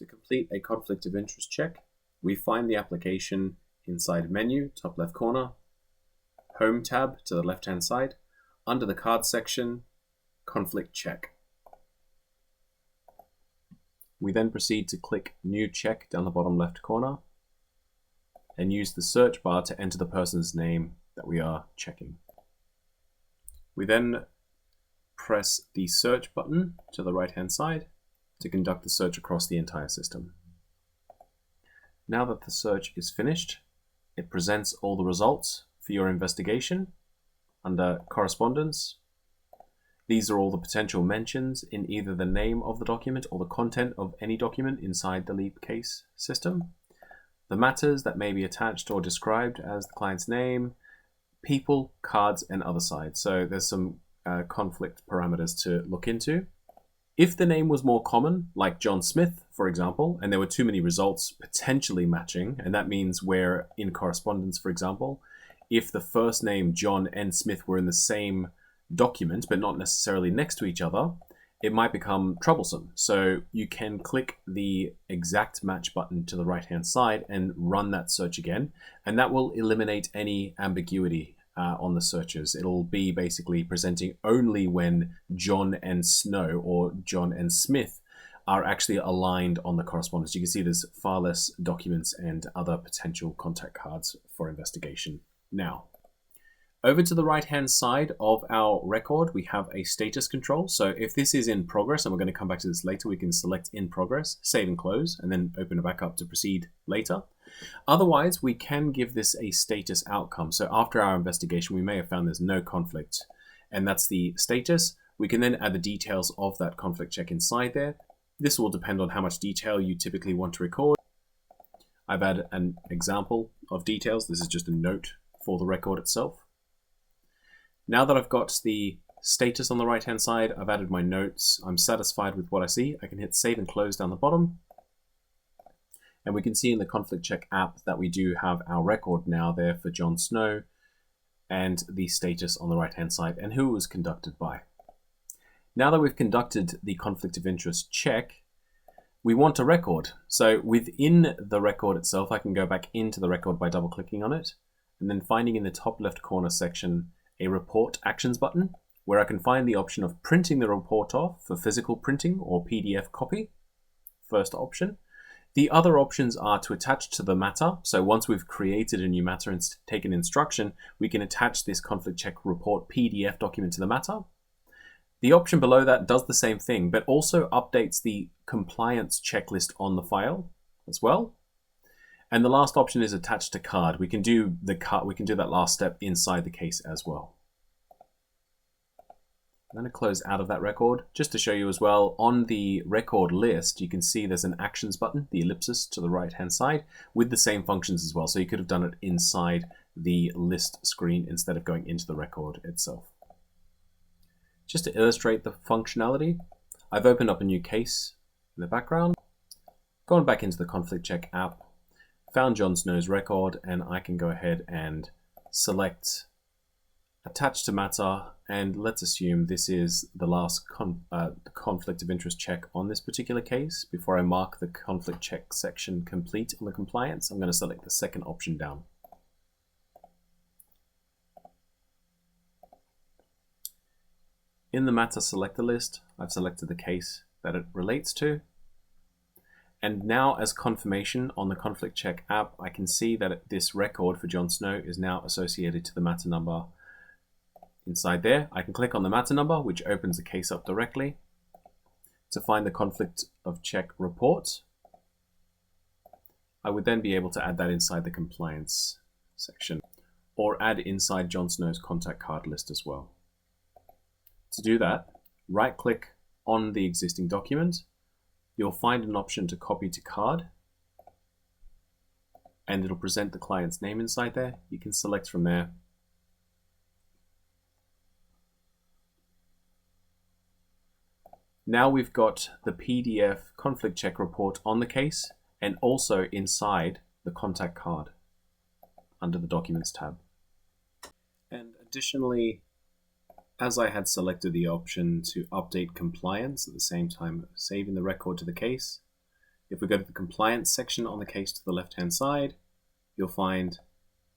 To complete a conflict of interest check, we find the application inside Menu, top left corner, Home tab to the left-hand side, under the Card section, Conflict Check. We then proceed to click New Check down the bottom left corner and use the search bar to enter the person's name that we are checking. We then press the search button to the right-hand side to conduct the search across the entire system. Now that the search is finished, it presents all the results for your investigation under Correspondence. These are all the potential mentions in either the name of the document or the content of any document inside the Leap case system, the matters that may be attached or described as the client's name, people, cards, and other sides. So there's some conflict parameters to look into. If the name was more common, like John Smith, for example, and there were too many results potentially matching, and that means where in Correspondence, for example, if the first name John and Smith were in the same document, but not necessarily next to each other, it might become troublesome. So you can click the exact match button to the right-hand side and run that search again, and that will eliminate any ambiguity on the searches. It'll be basically presenting only when John and Snow or John and Smith are actually aligned on the correspondence. You can see there's far less documents and other potential contact cards for investigation. Now, over to the right-hand side of our record, we have a status control. So if this is in progress, and we're going to come back to this later, we can select in progress, save and close, and then open it back up to proceed later. Otherwise, we can give this a status outcome. So after our investigation, we may have found there's no conflict, and that's the status. We can then add the details of that conflict check inside there. This will depend on how much detail you typically want to record. I've added an example of details. This is just a note for the record itself. Now that I've got the status on the right-hand side, I've added my notes, I'm satisfied with what I see, I can hit save and close down the bottom. And we can see in the Conflict Check app that we do have our record now there for John Snow and the status on the right-hand side and who it was conducted by. Now that we've conducted the conflict of interest check, we want a record. So within the record itself, I can go back into the record by double-clicking on it and then finding in the top left corner section a Report Actions button where I can find the option of printing the report off for physical printing or PDF copy, first option. The other options are to attach to the matter. So once we've created a new matter and taken instruction, we can attach this conflict check report PDF document to the matter. The option below that does the same thing, but also updates the compliance checklist on the file as well. And the last option is attached to card. We can do that last step inside the case as well. I'm going to close out of that record just to show you as well. On the record list, you can see there's an actions button, the ellipsis to the right-hand side, with the same functions as well. So you could have done it inside the list screen instead of going into the record itself. Just to illustrate the functionality, I've opened up a new case in the background, gone back into the Conflict Check app, found John Snow's record, and I can go ahead and select attach to matter, and let's assume this is the last conflict of interest check on this particular case. Before I mark the conflict check section complete on the compliance, I'm going to select the second option down. In the matter selector list, I've selected the case that it relates to. And now as confirmation on the Conflict Check app, I can see that this record for John Snow is now associated to the matter number inside there. I can click on the matter number, which opens the case up directly to find the conflict of check report. I would then be able to add that inside the compliance section or add inside John Snow's contact card list as well. To do that, right click on the existing document. You'll find an option to copy to card, and it'll present the client's name inside there. You can select from there. Now we've got the PDF conflict check report on the case and also inside the contact card under the Documents tab. And additionally, as I had selected the option to update compliance at the same time saving the record to the case, If we go to the compliance section on the case to the left-hand side, you'll find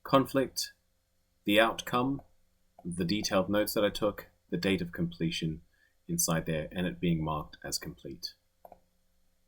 conflict, the outcome, the detailed notes that I took, the date of completion inside there, and it being marked as complete.